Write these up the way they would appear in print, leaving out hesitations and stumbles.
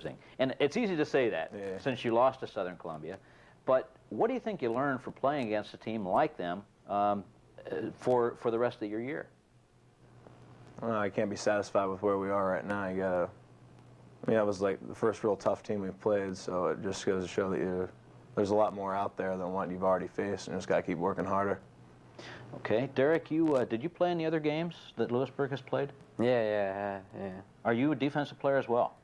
losing. And it's easy to say that since you lost to Southern Columbia. But what do you think you learned from playing against a team like them for the rest of your year? I can't be satisfied with where we are right now. You gotta, I mean, that was like the first real tough team we've played, so it just goes to show that there's a lot more out there than what you've already faced, and you just got to keep working harder. Okay. Derek, did you play any other games that Lewisburg has played? Yeah. Are you a defensive player as well?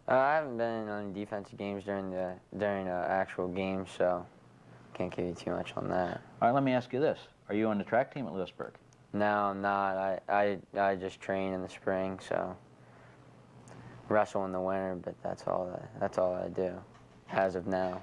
I haven't been on defensive games during actual games, so can't give you too much on that. All right, let me ask you this. Are you on the track team at Lewisburg? No, I'm not. I just train in the spring, so wrestle in the winter, but that's all I do as of now.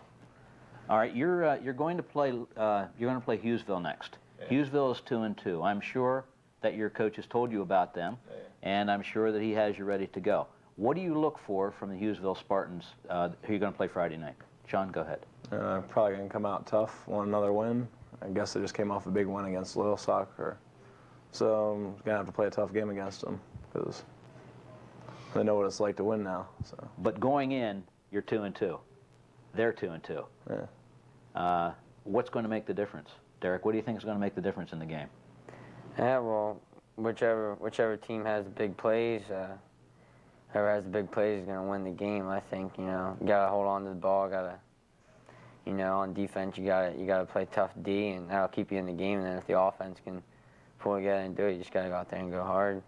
All right, you're going to play Hughesville next. Hughesville is 2-2. I'm sure that your coach has told you about them, and I'm sure that he has you ready to go. What do you look for from the Hughesville Spartans who you're going to play Friday night? Sean, go ahead. Probably going to come out tough, want another win. I guess they just came off a big win against Little Soccer. So I'm going to have to play a tough game against them because they know what it's like to win now. So. But going in, you're 2-2. They're 2-2. Yeah. What's going to make the difference? Derek, what do you think is going to make the difference in the game? Yeah, well, whichever team has the big plays, whoever has the big plays is going to win the game. I think, you got to hold on to the ball. Got to, on defense, you got to play tough D, and that'll keep you in the game. And then if the offense can pull together and do it, you just got to go out there and go hard.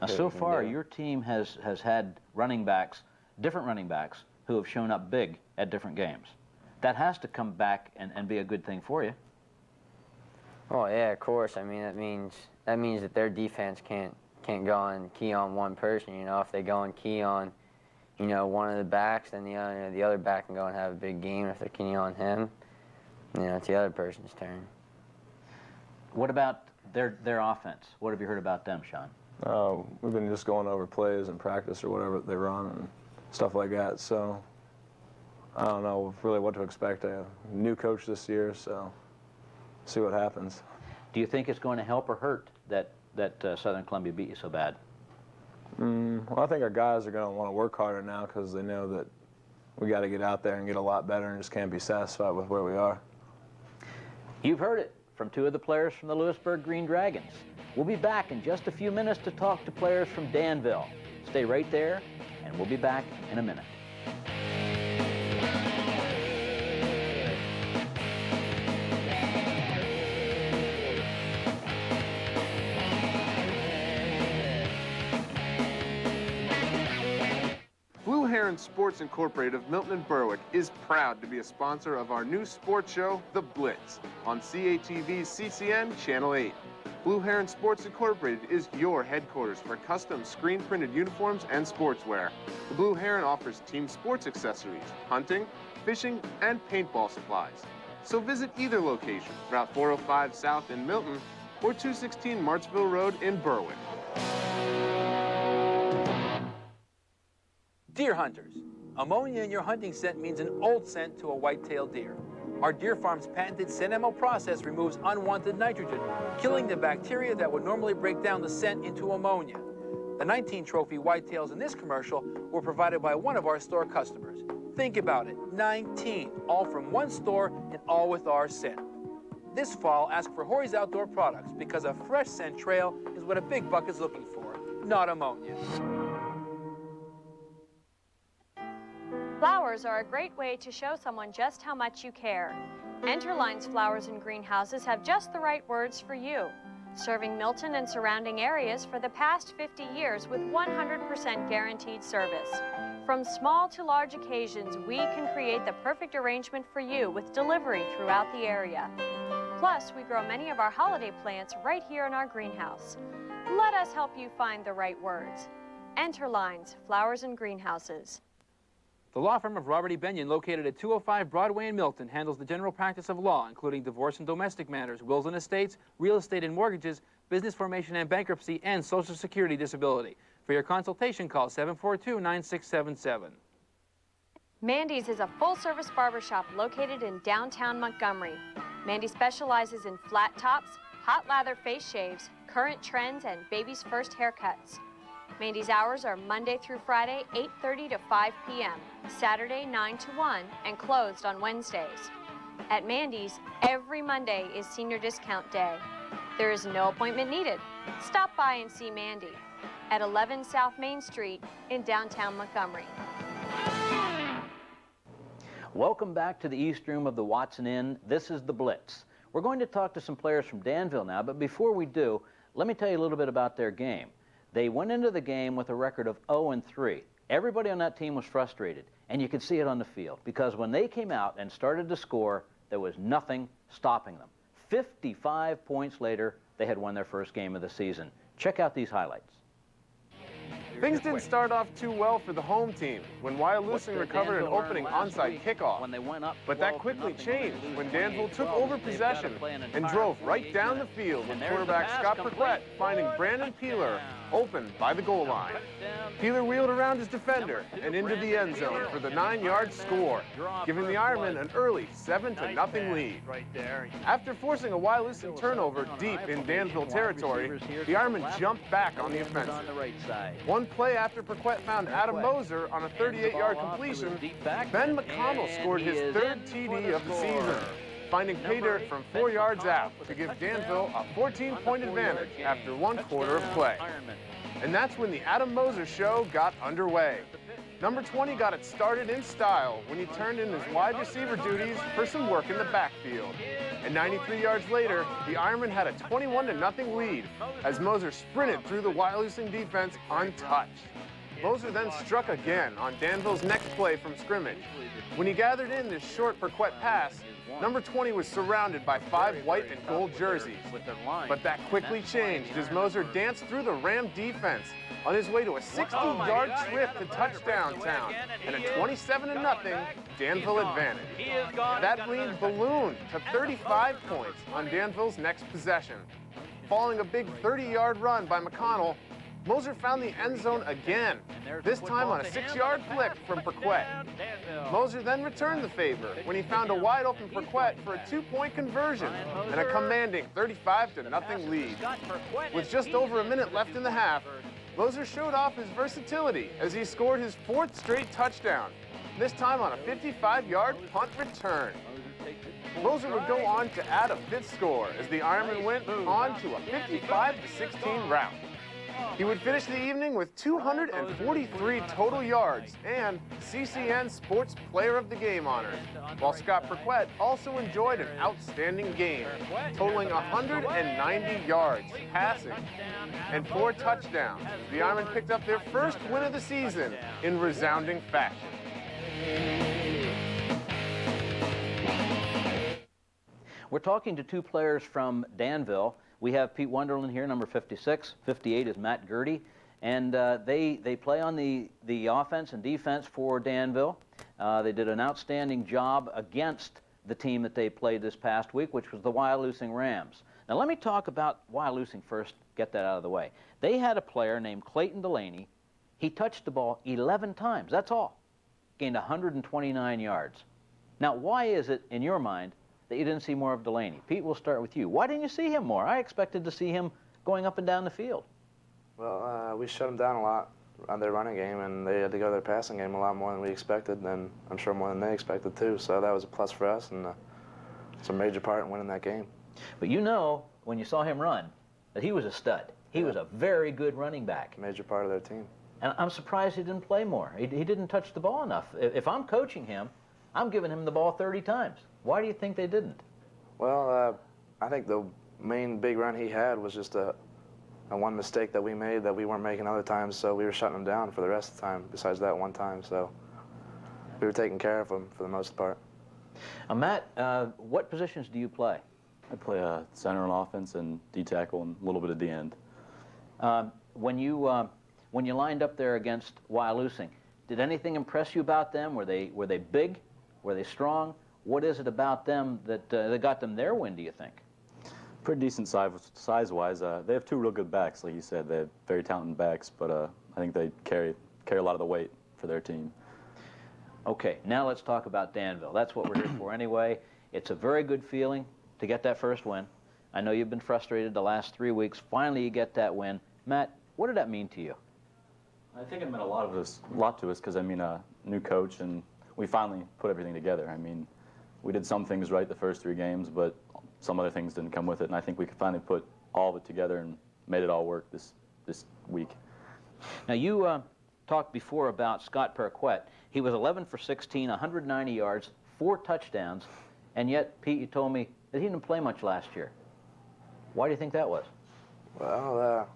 Now, so far, your team has had different running backs, who have shown up big at different games. That has to come back and be a good thing for you. Oh yeah, of course. I mean, that means that their defense can't go and key on one person. If they go and key on, one of the backs, then the other back can go and have a big game. If they're keying on him, it's the other person's turn. What about their offense? What have you heard about them, Sean? We've been just going over plays in practice or whatever they run and stuff like that. So I don't know really what to expect. A new coach this year, so see what happens. Do you think it's going to help or hurt that Southern Columbia beat you so bad? Well, I think our guys are going to want to work harder now because they know that we got to get out there and get a lot better and just can't be satisfied with where we are. You've heard it from two of the players from the Lewisburg Green Dragons. We'll be back in just a few minutes to talk to players from Danville. Stay right there, and we'll be back in a minute. Blue Heron Sports Incorporated of Milton and Berwick is proud to be a sponsor of our new sports show, The Blitz, on CATV's CCN Channel 8. Blue Heron Sports Incorporated is your headquarters for custom screen-printed uniforms and sportswear. The Blue Heron offers team sports accessories, hunting, fishing, and paintball supplies. So visit either location, Route 405 South in Milton or 216 Martsville Road in Berwick. Deer hunters. Ammonia in your hunting scent means an old scent to a white-tailed deer. Our Deer Farm's patented ScentMO process removes unwanted nitrogen, killing the bacteria that would normally break down the scent into ammonia. The 19 trophy whitetails in this commercial were provided by one of our store customers. Think about it, 19, all from one store and all with our scent. This fall, ask for Horry's Outdoor Products because a fresh scent trail is what a big buck is looking for, not ammonia. Flowers are a great way to show someone just how much you care. Enterline's Flowers and Greenhouses have just the right words for you. Serving Milton and surrounding areas for the past 50 years with 100% guaranteed service. From small to large occasions, we can create the perfect arrangement for you with delivery throughout the area. Plus, we grow many of our holiday plants right here in our greenhouse. Let us help you find the right words. Enterline's Flowers and Greenhouses. The law firm of Robert E. Benyon, located at 205 Broadway in Milton, handles the general practice of law, including divorce and domestic matters, wills and estates, real estate and mortgages, business formation and bankruptcy, and Social Security disability. For your consultation, call 742-9677. Mandy's is a full-service barbershop located in downtown Montgomery. Mandy specializes in flat tops, hot lather face shaves, current trends, and baby's first haircuts. Mandy's hours are Monday through Friday, 8:30 to 5 p.m., Saturday 9 to 1, and closed on Wednesdays. At Mandy's, every Monday is senior discount day. There is no appointment needed. Stop by and see Mandy at 11 South Main Street in downtown Montgomery. Welcome back to the East Room of the Watson Inn. This is the Blitz. We're going to talk to some players from Danville now, but before we do, let me tell you a little bit about their game. They went into the game with a record of 0-3. Everybody on that team was frustrated, and you could see it on the field, because when they came out and started to score, there was nothing stopping them. 55 points later, they had won their first game of the season. Check out these highlights. Things didn't start off too well for the home team when Wyalusing recovered an opening onside kickoff. But that quickly changed when Danville took over possession and drove right down the field with quarterback Scott Perquette finding Brandon Peeler open by the goal line. Peeler wheeled around his defender and into the end zone for the 9-yard score, giving the Ironmen an early 7-0 lead. After forcing a Wyalusing turnover deep in Danville territory, the Ironmen jumped back on the offensive. One play after Perquette found Adam Moser on a 38-yard completion, Ben McConnell scored his third TD of the season, finding pay dirt from 4 yards out to give Danville a 14-point advantage after 1 quarter of play. And that's when the Adam Moser show got underway. Number 20 got it started in style when he turned in his wide receiver duties for some work in the backfield. And 93 yards later, the Ironmen had a 21-0 lead as Moser sprinted through the Wyalusing defense untouched. Moser then struck again on Danville's next play from scrimmage. When he gathered in this short Perquette pass, number 20 was surrounded by 5 white and gold jerseys. But that quickly changed as Moser danced through the Ram defense on his way to a 60-yard trip to touchdown town and a 27-0 Danville advantage. That lead ballooned to 35 points on Danville's next possession. Following a big 30-yard run by McConnell, Moser found the end zone again, this time on a 6-yard flick from Perquette. Moser then returned the favor when he found a wide-open Perquette for a 2-point conversion and a commanding 35-0 lead. With just over a minute left in the half, Moser showed off his versatility as he scored his 4th straight touchdown, this time on a 55-yard punt return. Moser would go on to add a 5th score as the Ironmen went on to a 55-16 rout. He would finish the evening with 243 total yards and CCN Sports Player of the Game honors, while Scott Perquette also enjoyed an outstanding game, totaling 190 yards passing and 4 touchdowns. The Ironmen picked up their first win of the season in resounding fashion. We're talking to 2 players from Danville. We have Pete Wonderland here, number 56. 58 is Matt Gertie. And they play on the offense and defense for Danville. They did an outstanding job against the team that they played this past week, which was the Wyalusing Rams. Now let me talk about Wyalusing first, get that out of the way. They had a player named Clayton Delaney. He touched the ball 11 times, that's all. Gained 129 yards. Now why is it, in your mind, that you didn't see more of Delaney? Pete, we'll start with you. Why didn't you see him more? I expected to see him going up and down the field. Well, we shut them down a lot on their running game, and they had to go to their passing game a lot more than we expected, and I'm sure more than they expected too. So that was a plus for us, and it's a major part in winning that game. But you know, when you saw him run, that he was a stud. He was a very good running back. Major part of their team. And I'm surprised he didn't play more. He didn't touch the ball enough. If I'm coaching him, I'm giving him the ball 30 times. Why do you think they didn't? Well, I think the main big run he had was just a one mistake that we made that we weren't making other times, so we were shutting him down for the rest of the time, besides that one time. So we were taking care of him for the most part. Matt, what positions do you play? I play center on offense and D-tackle and a little bit of D-end. When you lined up there against Wyalusing, did anything impress you about them? Were they big? Were they strong? What is it about them that got them their win, do you think? Pretty decent size-wise. They have 2 real good backs, like you said. They have very talented backs, but I think they carry a lot of the weight for their team. Okay, now let's talk about Danville. That's what we're here for anyway. It's a very good feeling to get that first win. I know you've been frustrated the last 3 weeks. Finally, you get that win. Matt, what did that mean to you? I think it meant a lot to us because, I mean, new coach, and we finally put everything together. I mean, we did some things right the first 3 games, but some other things didn't come with it, and I think we could finally put all of it together and made it all work this week. Now, you talked before about Scott Perquette. He was 11 for 16, 190 yards, 4 touchdowns, and yet, Pete, you told me that he didn't play much last year. Why do you think that was? Well,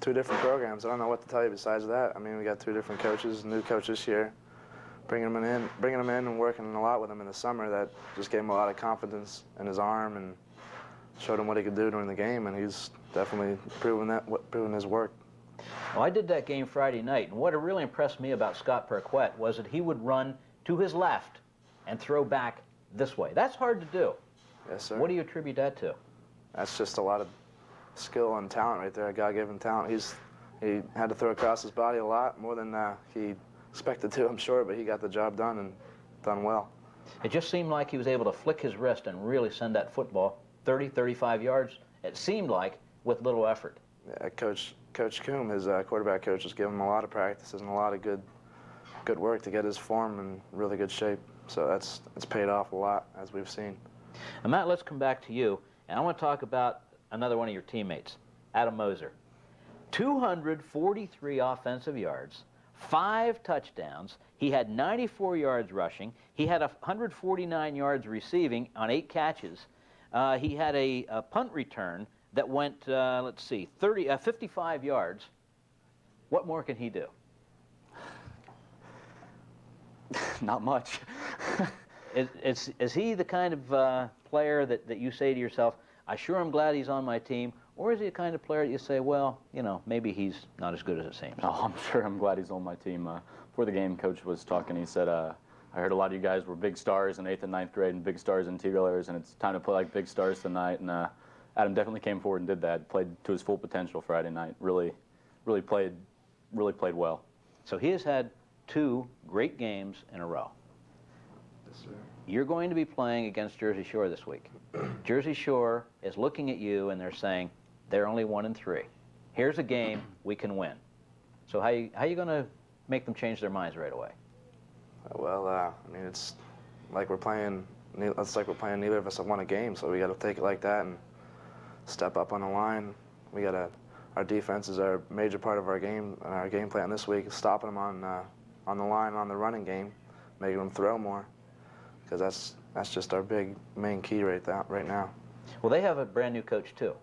2 different programs. I don't know what to tell you besides that. I mean, we got 2 different coaches, new coaches here. Bringing him in and working a lot with him in the summer, that just gave him a lot of confidence in his arm and showed him what he could do during the game, and he's definitely proven his work. Well, I did that game Friday night, and what really impressed me about Scott Perquette was that he would run to his left and throw back this way. That's hard to do. Yes, sir. What do you attribute that to? That's just a lot of skill and talent right there, a God-given talent. He had to throw across his body a lot, more than he expected to, I'm sure, but he got the job done and done well. It just seemed like he was able to flick his wrist and really send that football 30, 35 yards, it seemed like, with little effort. Yeah, Coach Coombe, his quarterback coach, has given him a lot of practices and a lot of good work to get his form in really good shape. So it's paid off a lot, as we've seen. And Matt, let's come back to you, and I want to talk about another one of your teammates, Adam Moser. 243 offensive yards, 5 touchdowns. He had 94 yards rushing. He had 149 yards receiving on 8 catches. He had a punt return that went, let's see, 55 yards. What more can he do? Not much. Is he the kind of player that you say to yourself, I sure am glad he's on my team, or is he the kind of player that you say, well, you know, maybe he's not as good as it seems? Oh, I'm sure I'm glad he's on my team. Before the game, Coach was talking, he said, I heard a lot of you guys were big stars in 8th and 9th grade and big stars in T-Railers, and it's time to play like big stars tonight. And Adam definitely came forward and did that, played to his full potential Friday night, really played well. So he has had 2 great games in a row. Yes, sir. You're going to be playing against Jersey Shore this week. Jersey Shore is looking at you and they're saying, they're only 1-3. Here's a game we can win. So how you going to make them change their minds right away? Well, I mean, it's like we're playing. Neither of us have won a game, so we got to take it like that and step up on the line. Our defense is our major part of our game, and our game plan this week is stopping them on the line, on the running game, making them throw more, because that's just our big main key right now. Well, they have a brand new coach too.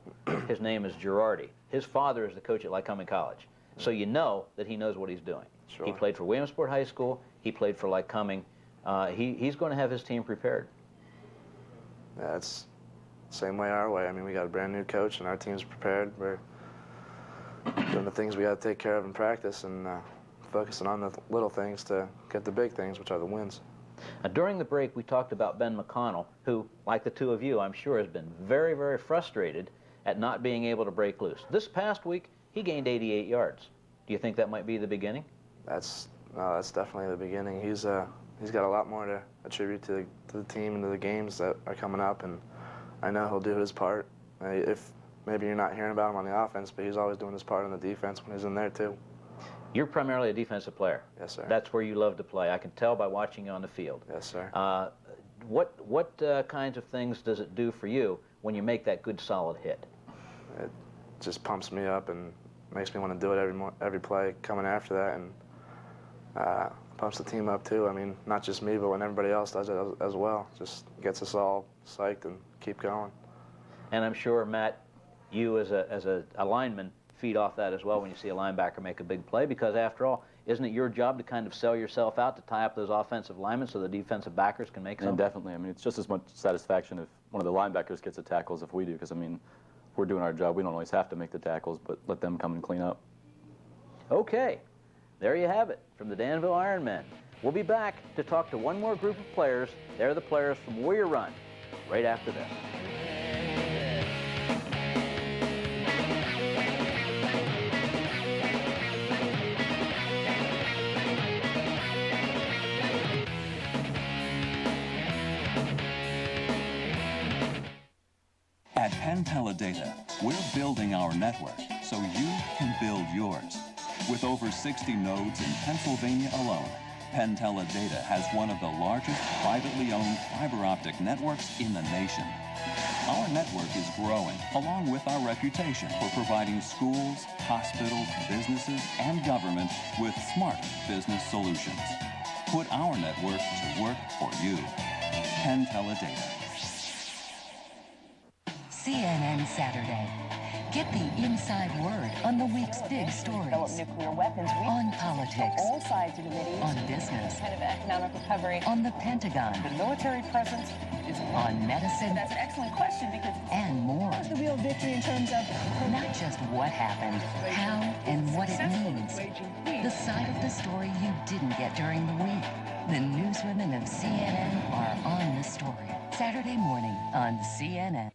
His name is Girardi. His father is the coach at Lycoming College, so you know that he knows what he's doing. Sure. He played for Williamsport High School. He played for Lycoming. He's going to have his team prepared. Yeah, it's the same way our way. I mean, we got a brand new coach, and our team's prepared. We're doing the things we got to take care of in practice and focusing on the little things to get the big things, which are the wins. During the break, we talked about Ben McConnell, who, like the 2 of you, I'm sure has been very, very frustrated at not being able to break loose. This past week, he gained 88 yards. Do you think that might be the beginning? That's definitely the beginning. He's got a lot more to attribute to the team and to the games that are coming up, and I know he'll do his part. If maybe you're not hearing about him on the offense, but he's always doing his part on the defense when he's in there too. You're primarily a defensive player. Yes, sir. That's where you love to play. I can tell by watching you on the field. Yes, sir. What kinds of things does it do for you when you make that good, solid hit? It just pumps me up and makes me want to do it every play coming after that, and pumps the team up too. I mean, not just me, but when everybody else does it as well. Just gets us all psyched and keep going. And I'm sure, Matt, you as a lineman feed off that as well when you see a linebacker make a big play, because after all, isn't it your job to kind of sell yourself out to tie up those offensive linemen so the defensive backers can make something? And definitely. I mean, it's just as much satisfaction if one of the linebackers gets the tackles if we do, because, I mean, if we're doing our job, we don't always have to make the tackles, but let them come and clean up. Okay, there you have it from the Danville Ironmen. We'll be back to talk to one more group of players. They're the players from Warrior Run, right after this. At Penn Teledata, we're building our network so you can build yours. With over 60 nodes in Pennsylvania alone, Penn Teledata has one of the largest privately owned fiber optic networks in the nation. Our network is growing, along with our reputation for providing schools, hospitals, businesses, and government with smart business solutions. Put our network to work for you. Penn Teledata. CNN Saturday. Get the inside word on the week's big stories. Nuclear weapons. On politics. All sides of the Mideast. On business. Kind of economic recovery. On the Pentagon. The military presence is on medicine. That's an excellent question because and more. The real victory in terms of not just what happened, how and what it means. The side of the story you didn't get during the week. The newswomen of CNN are on the story. Saturday morning on CNN.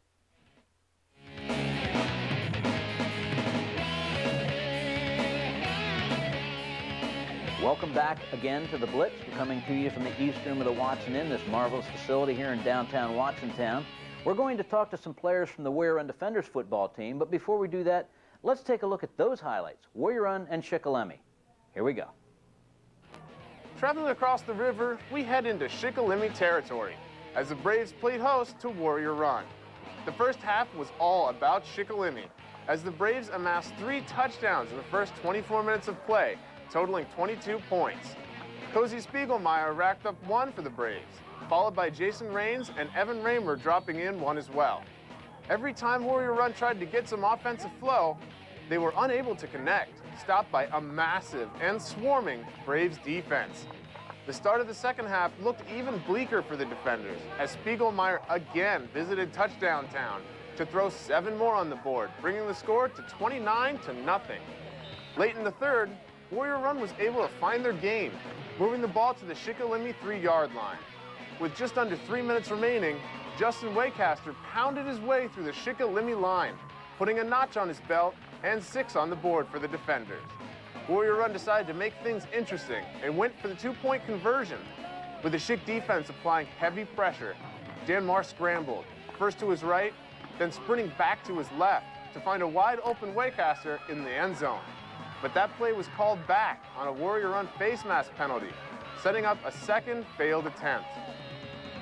Welcome back again to the Blitz. We're coming to you from the East Room of the Watson Inn, this marvelous facility here in downtown Watsontown. We're going to talk to some players from the Warrior Run Defenders football team, but before we do that, let's take a look at those highlights, Warrior Run and Shikellamy. Here we go. Traveling across the river, we head into Shikellamy territory as the Braves played host to Warrior Run. The first half was all about Shikellamy as the Braves amassed 3 touchdowns in the first 24 minutes of play, totaling 22 points. Cozy Spiegelmeyer racked up 1 for the Braves, followed by Jason Raines and Evan Raymer dropping in 1 as well. Every time Warrior Run tried to get some offensive flow, they were unable to connect, stopped by a massive and swarming Braves defense. The start of the second half looked even bleaker for the defenders as Spiegelmeyer again visited touchdown town to throw 7 more on the board, bringing the score to 29-0. Late in the third, Warrior Run was able to find their game, moving the ball to the Shikellamy 3-yard line. With just under 3 minutes remaining, Justin Waycaster pounded his way through the Shikellamy line, putting a notch on his belt and 6 on the board for the defenders. Warrior Run decided to make things interesting and went for the 2-point conversion. With the Schick defense applying heavy pressure, Dan Marr scrambled, first to his right, then sprinting back to his left to find a wide open Waycaster in the end zone. But that play was called back on a Warrior Run face mask penalty, setting up a second failed attempt.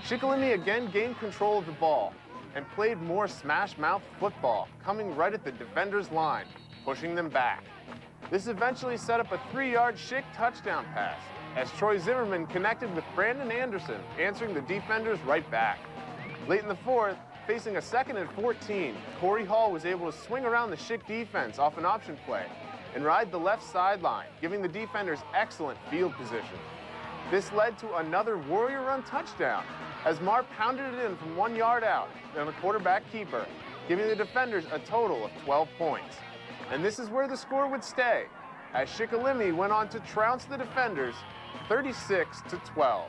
Shikellamy again gained control of the ball and played more smash-mouth football, coming right at the defenders' line, pushing them back. This eventually set up a 3-yard Schick touchdown pass, as Troy Zimmerman connected with Brandon Anderson, answering the defenders right back. Late in the fourth, facing a 2nd and 14, Corey Hall was able to swing around the Schick defense off an option play and ride the left sideline, giving the defenders excellent field position. This led to another Warrior Run touchdown, as Marr pounded it in from 1 yard out on a quarterback keeper, giving the defenders a total of 12 points. And this is where the score would stay, as Shikellamy went on to trounce the defenders 36-12.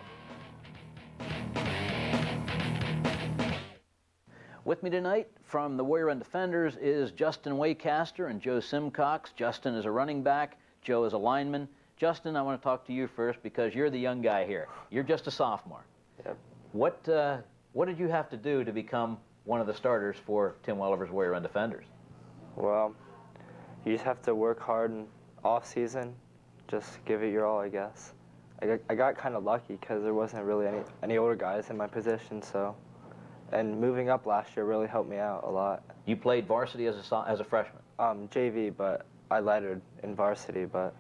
With me tonight from the Warrior Run Defenders is Justin Waycaster and Joe Simcox. Justin is a running back, Joe is a lineman. Justin, I want to talk to you first because you're the young guy here. You're just a sophomore. Yep. What did you have to do to become one of the starters for Tim Welliver's Warrior Run Defenders? Well, you just have to work hard in off season, just give it your all, I guess. I got kind of lucky because there wasn't really any older guys in my position, so. And moving up last year really helped me out a lot. You played varsity as a freshman? JV, but I lettered in varsity, but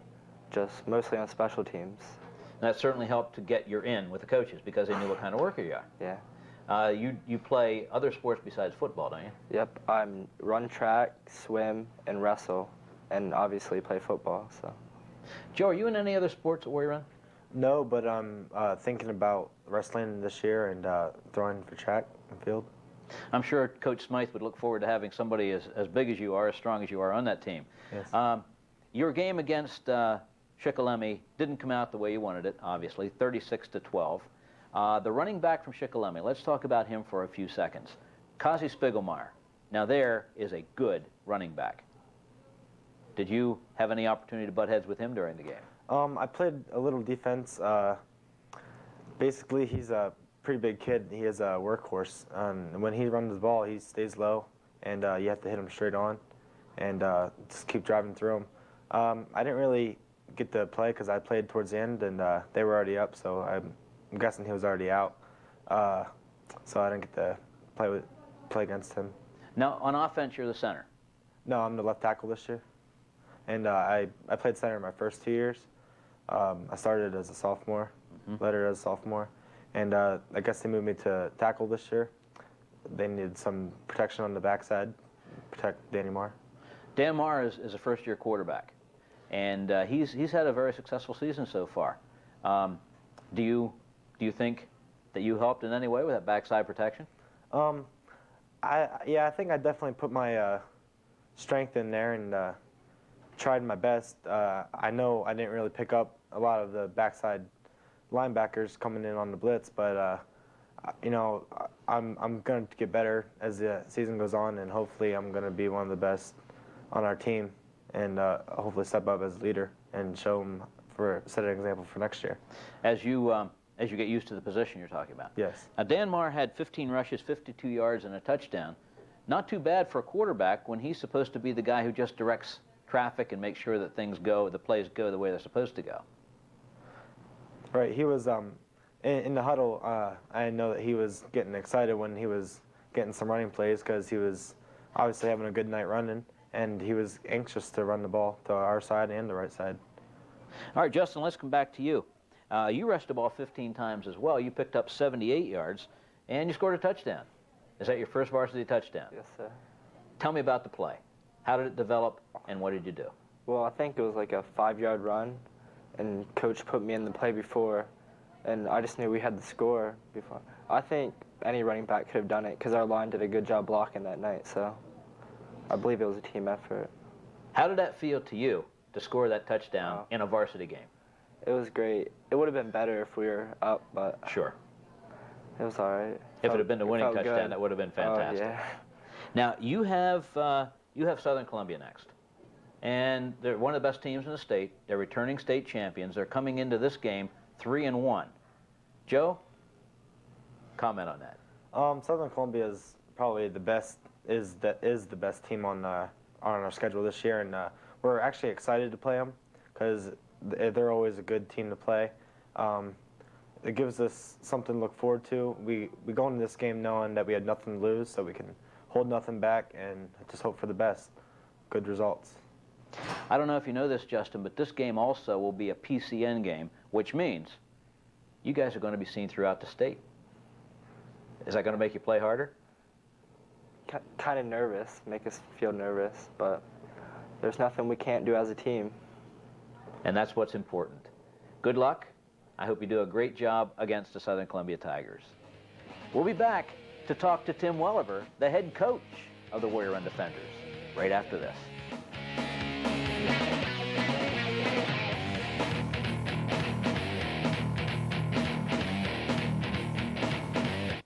just mostly on special teams. And that certainly helped to get your in with the coaches because they knew what kind of worker you are. Yeah. You play other sports besides football, don't you? Yep, I run track, swim, and wrestle, and obviously play football. So. Joe, are you in any other sports at Warrior Run? No, but I'm thinking about wrestling this year and throwing for track and field. I'm sure Coach Smythe would look forward to having somebody as big as you are, as strong as you are on that team. Yes. Your game against Shikellamy didn't come out the way you wanted it, obviously, 36-12. The running back from Shikellamy, let's talk about him for a few seconds. Cozy Spiegelmeyer. Now there is a good running back. Did you have any opportunity to butt heads with him during the game? I played a little defense. Basically, he's a pretty big kid. He is a workhorse. And when he runs the ball, he stays low, and you have to hit him straight on and just keep driving through him. I didn't really get to play because I played towards the end, and they were already up, so I'm guessing he was already out. So I didn't get to play against him. Now, on offense, you're the center. No, I'm the left tackle this year. And I played center my first 2 years. I started as a sophomore, later as a sophomore. And I guess they moved me to tackle this year. They needed some protection on the backside, protect Danny Marr. Dan Marr is a first-year quarterback, and he's had a very successful season so far. Do you think that you helped in any way with that backside protection? I think I definitely put my strength in there and tried my best. I know I didn't really pick up a lot of the backside linebackers coming in on the blitz, but you know, I'm going to get better as the season goes on, and hopefully I'm going to be one of the best on our team, and hopefully step up as a leader and set an example for next year. As you get used to the position you're talking about. Yes. Now, Dan Marr had 15 rushes, 52 yards, and a touchdown. Not too bad for a quarterback when he's supposed to be the guy who just directs traffic and makes sure that the plays go the way they're supposed to go. Right. He was in the huddle. I know that he was getting excited when he was getting some running plays because he was obviously having a good night running, and he was anxious to run the ball to our side and the right side. All right, Justin, let's come back to you. You rushed the ball 15 times as well. You picked up 78 yards, and you scored a touchdown. Is that your first varsity touchdown? Yes, sir. Tell me about the play. How did it develop, and what did you do? Well, I think it was like a 5-yard run, and Coach put me in the play before, and I just knew we had the score before. I think any running back could have done it because our line did a good job blocking that night, so I believe it was a team effort. How did that feel to you to score that touchdown in a varsity game? It was great. It would have been better if we were up, but sure, it was all right. If it had been the winning touchdown, good. that would have been fantastic. Yeah. Now, you have Southern Columbia next, and they're one of the best teams in the state. They're returning state champions. They're coming into this game 3-1. Joe, comment on that. Southern Columbia is probably the best the best team on our schedule this year, and we're actually excited to play them because they're always a good team to play. It gives us something to look forward to. We go into this game knowing that we had nothing to lose, so we can hold nothing back and just hope for the best. Good results. I don't know if you know this, Justin, but this game also will be a PCN game, which means you guys are going to be seen throughout the state. Is that going to make you play harder? Kind of nervous, make us feel nervous, but there's nothing we can't do as a team. And that's what's important. Good luck. I hope you do a great job against the Southern Columbia Tigers. We'll be back to talk to Tim Welliver, the head coach of the Warrior Run Defenders, right after this.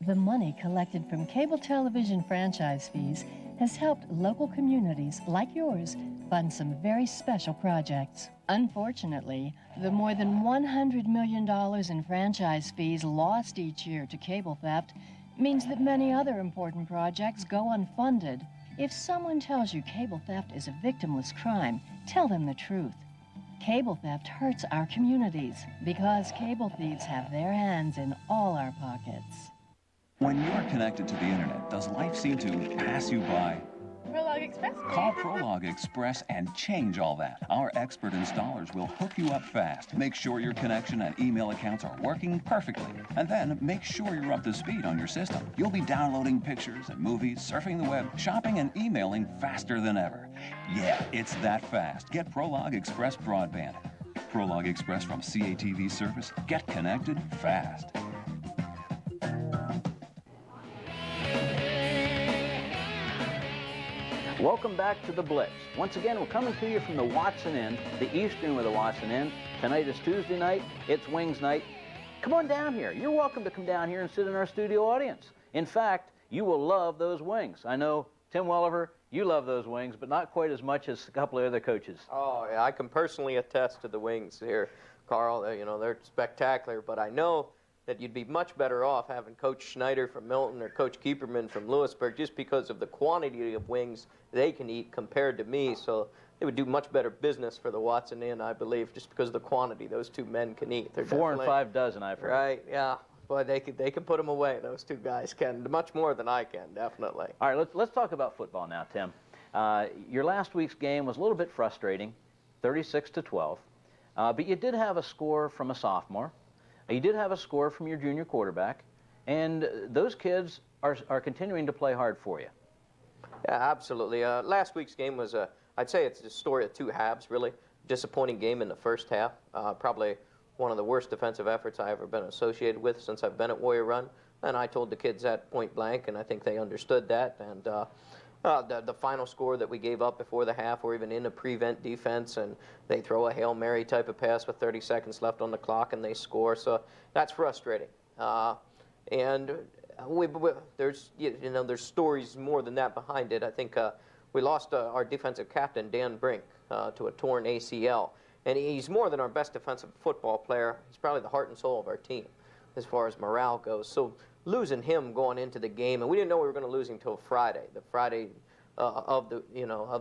The money collected from cable television franchise fees has helped local communities like yours fund some very special projects. Unfortunately, the more than $100 million in franchise fees lost each year to cable theft means that many other important projects go unfunded. If someone tells you cable theft is a victimless crime, tell them the truth. Cable theft hurts our communities because cable thieves have their hands in all our pockets. When you're connected to the internet, does life seem to pass you by? Prologue Express. Call Prologue Express and change all that. Our expert installers will hook you up fast, make sure your connection and email accounts are working perfectly, and then make sure you're up to speed on your system. You'll be downloading pictures and movies, surfing the web, shopping and emailing faster than ever. Yeah, it's that fast. Get Prologue Express broadband. Prologue Express from CATV Service. Get connected fast. Welcome back to the Blitz. Once again, we're coming to you from the Watson Inn, the East Room of the Watson Inn. Tonight is Tuesday night. It's Wings night. Come on down here. You're welcome to come down here and sit in our studio audience. In fact, you will love those wings. I know, Tim Welliver, you love those wings, but not quite as much as a couple of other coaches. Oh, yeah, I can personally attest to the wings here, Carl. You know, they're spectacular, but I know that you'd be much better off having Coach Schneider from Milton or Coach Keeperman from Lewisburg just because of the quantity of wings they can eat compared to me. So they would do much better business for the Watson Inn, I believe, just because of the quantity those two men can eat. They're 4 and 5 dozen, I've heard. Right, yeah. But they can put them away. Those two guys can, much more than I can, definitely. All right, let's talk about football now, Tim. Your last week's game was a little bit frustrating, 36-12. But you did have a score from a sophomore. You did have a score from your junior quarterback. And those kids are continuing to play hard for you. Yeah, absolutely. Last week's game was, I'd say it's a story of two halves, really. Disappointing game in the first half. Probably one of the worst defensive efforts I've ever been associated with since I've been at Warrior Run. And I told the kids that point blank, and I think they understood that. And the final score that we gave up before the half, or even in a prevent defense, and they throw a Hail Mary type of pass with 30 seconds left on the clock, and they score. So that's frustrating. And there's there's stories more than that behind it. I think we lost our defensive captain, Dan Brink, to a torn ACL. And he's more than our best defensive football player. He's probably the heart and soul of our team as far as morale goes. So losing him going into the game, and we didn't know we were going to lose him until Friday, the Friday of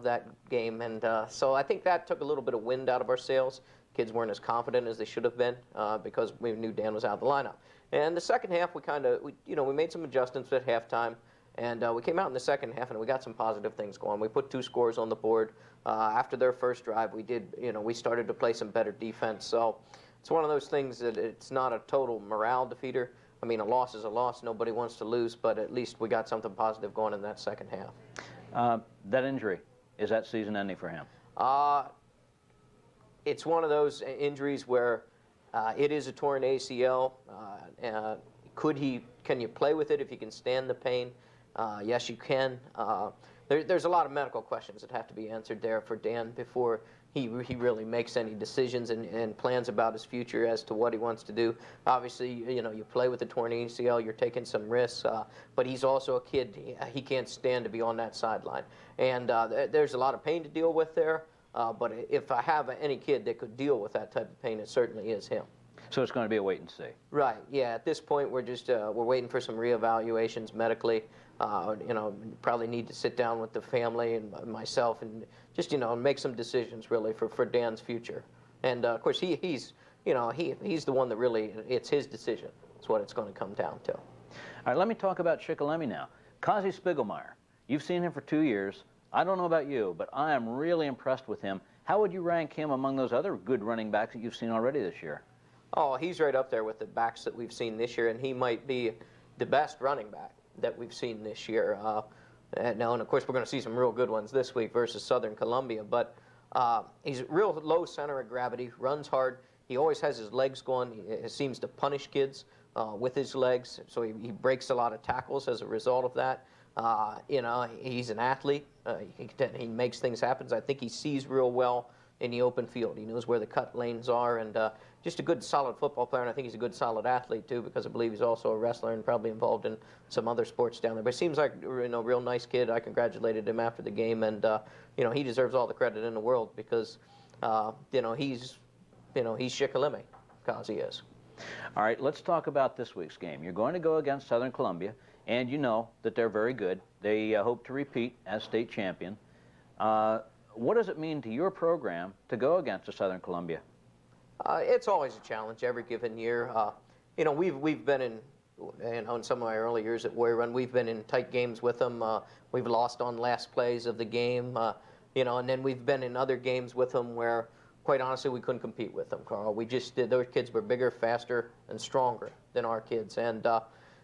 that game. And so I think that took a little bit of wind out of our sails. Kids weren't as confident as they should have been because we knew Dan was out of the lineup. And the second half, we made some adjustments at halftime, and we came out in the second half and we got some positive things going. We put 2 scores on the board. After their first drive, we started to play some better defense. So it's one of those things that it's not a total morale defeater. I mean, a loss is a loss. Nobody wants to lose, but at least we got something positive going in that second half. That injury, is that season ending for him? It's one of those injuries where it is a torn ACL. Can you play with it if you can stand the pain? Yes, you can. There's a lot of medical questions that have to be answered there for Dan before he really makes any decisions and plans about his future as to what he wants to do. Obviously, you play with a torn ACL, you're taking some risks, but he's also a kid. He can't stand to be on that sideline. And there's a lot of pain to deal with there, but if I have any kid that could deal with that type of pain, it certainly is him. So it's going to be a wait and see. Right. Yeah. At this point, we're just we're waiting for some reevaluations medically. Probably need to sit down with the family and myself and just make some decisions really for Dan's future. And of course, he's the one that really, it's his decision. It's what it's going to come down to. All right. Let me talk about Shikellamy now. Kazi Spiegelmeyer. You've seen him for 2 years. I don't know about you, but I am really impressed with him. How would you rank him among those other good running backs that you've seen already this year? Oh, he's right up there with the backs that we've seen this year, and he might be the best running back that we've seen this year. And of course, we're going to see some real good ones this week versus Southern Columbia, but he's real low center of gravity, runs hard. He always has his legs going. He seems to punish kids with his legs, so he breaks a lot of tackles as a result of that. He's an athlete. He makes things happen. I think he sees real well in the open field. He knows where the cut lanes are, and just a good, solid football player, and I think he's a good, solid athlete, too, because I believe he's also a wrestler and probably involved in some other sports down there. But he seems like a real nice kid. I congratulated him after the game, and, he deserves all the credit in the world because, he's Shikellamy, Kazi is. All right, let's talk about this week's game. You're going to go against Southern Columbia, and you know that they're very good. They hope to repeat as state champion. What does it mean to your program to go against a Southern Columbia? It's always a challenge every given year. We've been in some of my early years at Warrior Run, we've been in tight games with them. We've lost on last plays of the game, and then we've been in other games with them where, quite honestly, we couldn't compete with them, Carl. We just did. Those kids were bigger, faster, and stronger than our kids. And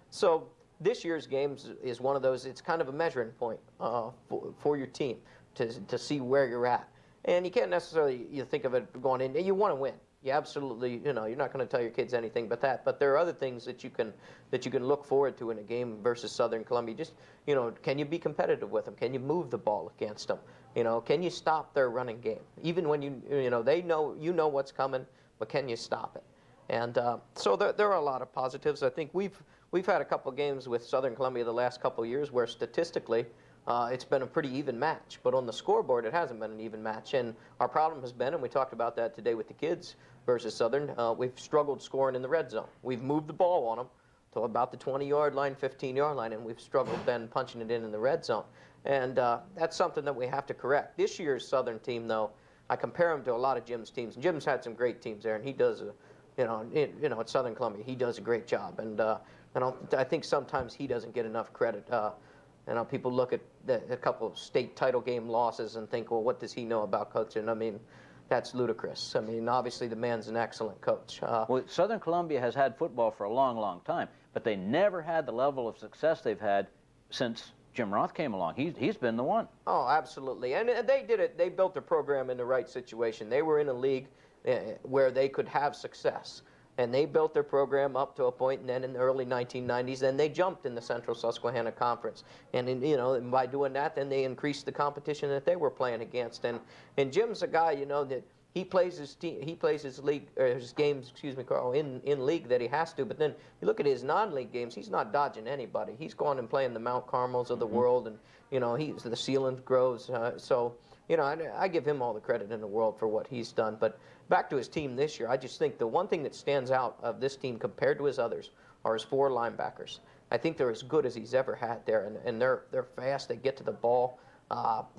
so this year's games is one of those, it's kind of a measuring point for your team to see where you're at. And you can't necessarily think of it going in, you want to win. You absolutely, you're not going to tell your kids anything but that. But there are other things that you can look forward to in a game versus Southern Columbia. Just, can you be competitive with them? Can you move the ball against them? Can you stop their running game? Even when they know, what's coming, but can you stop it? And so there are a lot of positives. I think we've had a couple games with Southern Columbia the last couple of years where statistically it's been a pretty even match, but on the scoreboard it hasn't been an even match. And our problem has been, and we talked about that today with the kids versus Southern, we've struggled scoring in the red zone. We've moved the ball on them to about the 20-yard line, 15-yard line, and we've struggled then punching it in the red zone. And that's something that we have to correct. This year's Southern team, though, I compare him to a lot of Jim's teams. And Jim's had some great teams there, and he does, at Southern Columbia, he does a great job. And I think sometimes he doesn't get enough credit. People look at a couple of state title game losses and think, well, what does he know about coaching? I mean, that's ludicrous. I mean, obviously the man's an excellent coach. Well, Southern Columbia has had football for a long, long time, but they never had the level of success they've had since Jim Roth came along. He's been the one. Oh, absolutely. And they did it. They built their program in the right situation. They were in a league where they could have success. And they built their program up to a point, and then in the early 1990s, then they jumped in the Central Susquehanna Conference. And, and by doing that, then they increased the competition that they were playing against. And Jim's a guy, that he plays his team, he plays his league, or his games, excuse me, Carl, in league that he has to. But then you look at his non-league games, he's not dodging anybody. He's going and playing the Mount Carmels of the world, and, he's the Sealand Groves. I give him all the credit in the world for what he's done. But back to his team this year, I just think the one thing that stands out of this team compared to his others are his 4 linebackers. I think they're as good as he's ever had there, and they're fast. They get to the ball.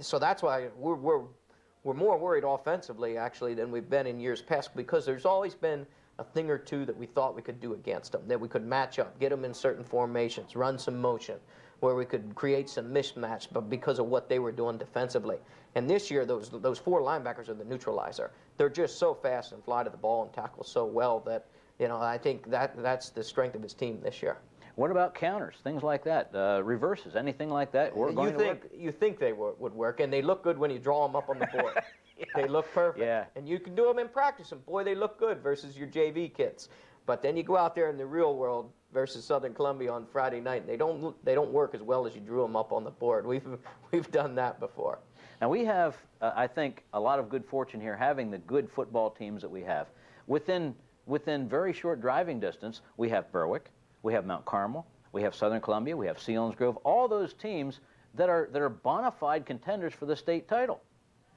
So that's why we're more worried offensively, actually, than we've been in years past, because there's always been a thing or two that we thought we could do against them, that we could match up, get them in certain formations, run some motion, where we could create some mismatch, but because of what they were doing defensively. And this year, those 4 linebackers are the neutralizer. They're just so fast and fly to the ball and tackle so well that, I think that's the strength of his team this year. What about counters, things like that, reverses, anything like that? You think they would work, and they look good when you draw them up on the board. Yeah. They look perfect. Yeah. And you can do them in practice, and boy, they look good versus your JV kids. But then you go out there in the real world versus Southern Columbia on Friday night, and they don't work as well as you drew them up on the board. We've done that before. Now we have, I think, a lot of good fortune here having the good football teams that we have. Within very short driving distance, we have Berwick, we have Mount Carmel, we have Southern Columbia, we have Selinsgrove, all those teams that are bona fide contenders for the state title.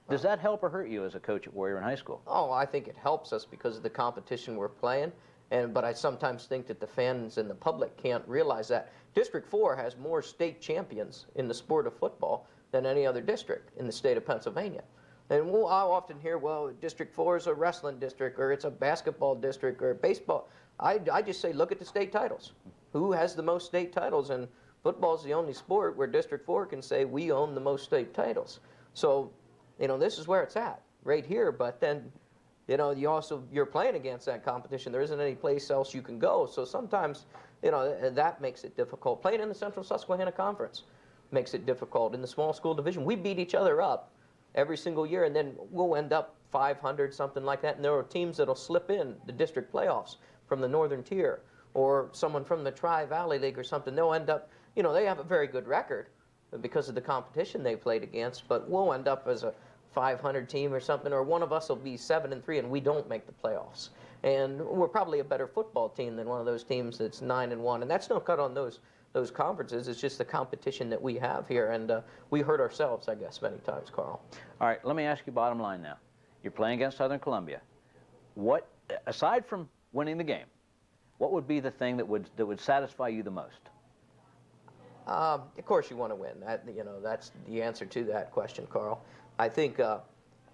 Does that help or hurt you as a coach at Warrior in high school? Oh, I think it helps us because of the competition we're playing. But I sometimes think that the fans and the public can't realize that. District 4 has more state champions in the sport of football than any other district in the state of Pennsylvania. And I'll often hear, well, District 4 is a wrestling district, or it's a basketball district, or baseball. I just say, look at the state titles. Who has the most state titles? And football is the only sport where District 4 can say, we own the most state titles. So, this is where it's at, right here. But then, you're playing against that competition. There isn't any place else you can go. So sometimes, that makes it difficult. Playing in the Central Susquehanna Conference makes it difficult. In the small school division, we beat each other up every single year, and then we'll end up 500, something like that. And there are teams that'll slip in the district playoffs from the Northern Tier, or someone from the Tri-Valley League or something. They'll end up, they have a very good record because of the competition they played against, but we'll end up as a 500 team or something, or one of us will be 7-3 and we don't make the playoffs. And we're probably a better football team than one of those teams that's 9-1. And that's no cut on those conferences. It's just the competition that we have here, and we hurt ourselves, I guess, many times, Carl. All right, let me ask you bottom line now. You're playing against Southern Columbia. What, aside from winning the game, what would be the thing that would satisfy you the most? Of course you want to win. That's the answer to that question, Carl. I think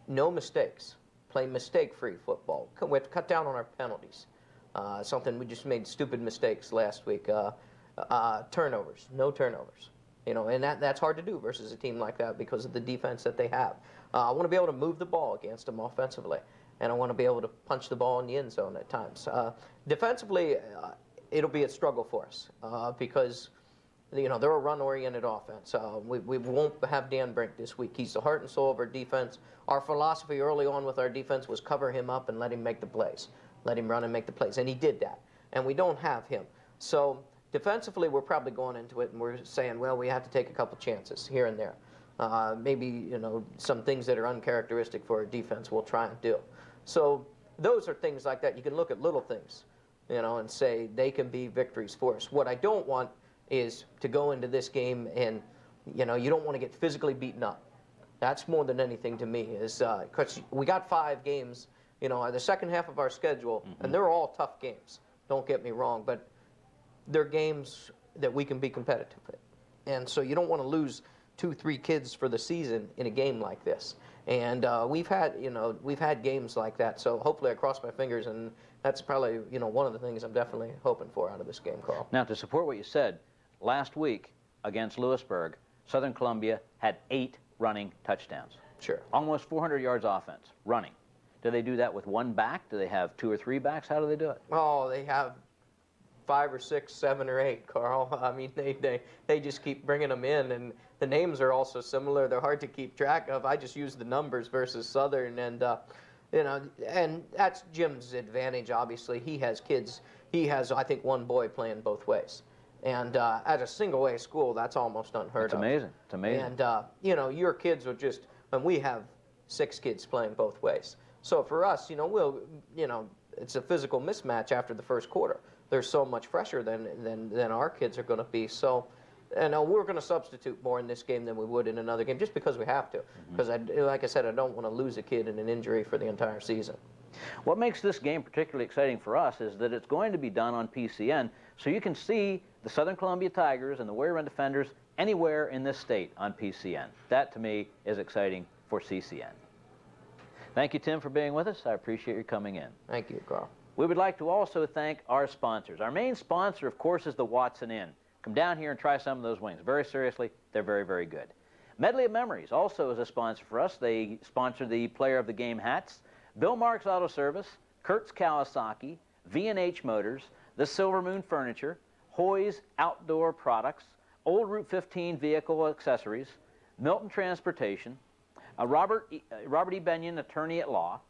no mistakes. Play mistake-free football. We have to cut down on our penalties. Something we just made stupid mistakes last week. Turnovers. No turnovers. And that's hard to do versus a team like that because of the defense that they have. I want to be able to move the ball against them offensively, and I want to be able to punch the ball in the end zone at times. Defensively, it'll be a struggle for us because they're a run-oriented offense. We won't have Dan Brink this week. He's the heart and soul of our defense. Our philosophy early on with our defense was cover him up and let him make the plays. Let him run and make the plays. And he did that. And we don't have him. So defensively, we're probably going into it and we're saying, well, we have to take a couple chances here and there. Maybe, some things that are uncharacteristic for our defense we'll try and do. So those are things like that. You can look at little things, and say they can be victories for us. What I don't want is to go into this game and, you don't want to get physically beaten up. That's more than anything to me, is because we got 5 games, the second half of our schedule, and they're all tough games. Don't get me wrong, but they're games that we can be competitive in. And so you don't want to lose 2-3 kids for the season in a game like this. And we've had games like that. So hopefully I cross my fingers, and that's probably one of the things I'm definitely hoping for out of this game, Carl. Now, to support what you said, last week against Lewisburg, Southern Columbia had 8 running touchdowns. Sure. Almost 400 yards offense, running. Do they do that with one back? Do they have 2 or 3 backs? How do they do it? Oh, they have 5 or 6, 7 or 8, Carl. I mean, they just keep bringing them in, and the names are also similar. They're hard to keep track of. I just use the numbers versus Southern, and and that's Jim's advantage. Obviously, he has kids. He has, I think, one boy playing both ways, and at a single A school, that's almost unheard of. It's amazing. It's amazing. And your kids are just, and we have 6 kids playing both ways. So for us, it's a physical mismatch after the first quarter. They're so much fresher than our kids are going to be. So, we're going to substitute more in this game than we would in another game, just because we have to. Because, like I said, I don't want to lose a kid in an injury for the entire season. What makes this game particularly exciting for us is that it's going to be done on PCN, so you can see the Southern Columbia Tigers and the Warrior Run Defenders anywhere in this state on PCN. That, to me, is exciting for CCN. Thank you, Tim, for being with us. I appreciate your coming in. Thank you, Carl. We would like to also thank our sponsors. Our main sponsor, of course, is the Watson Inn. Come down here and try some of those wings. Very seriously, they're very, very good. Medley of Memories also is a sponsor for us. They sponsor the Player of the Game hats. Bill Marks Auto Service, Kurtz Kawasaki, V&H Motors, the Silver Moon Furniture, Hoy's Outdoor Products, Old Route 15 Vehicle Accessories, Milton Transportation, Robert E. Benyon, Attorney at Law,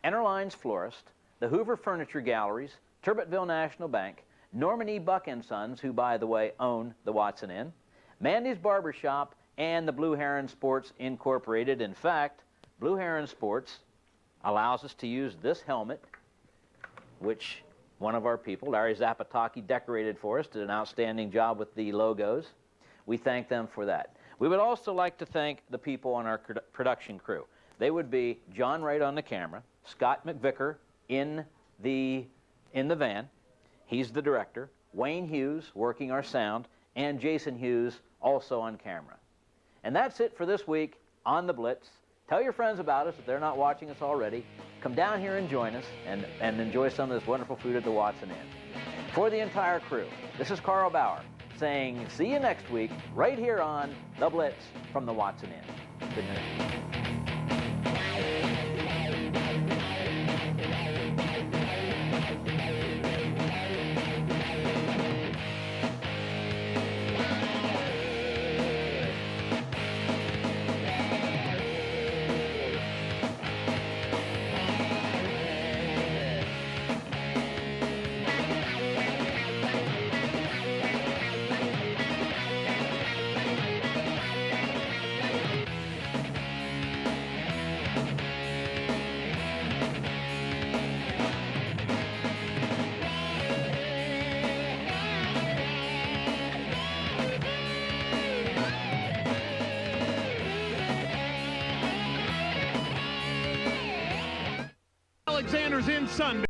Enterlines Florist, the Hoover Furniture Galleries, Turbotville National Bank, Norman E. Buck & Sons, who, by the way, own the Watson Inn, Mandy's Barbershop, and the Blue Heron Sports Incorporated. In fact, Blue Heron Sports allows us to use this helmet, which one of our people, Larry Zapataki, decorated for us, did an outstanding job with the logos. We thank them for that. We would also like to thank the people on our production crew. They would be John Wright on the camera, Scott McVicker in the van, he's the director, Wayne Hughes working our sound, and Jason Hughes also on camera. And that's it for this week on The Blitz. Tell your friends about us if they're not watching us already. Come down here and join us and enjoy some of this wonderful food at the Watson Inn. For the entire crew, this is Carl Bauer saying see you next week right here on The Blitz from the Watson Inn. Good night. Alexander's in Sunday.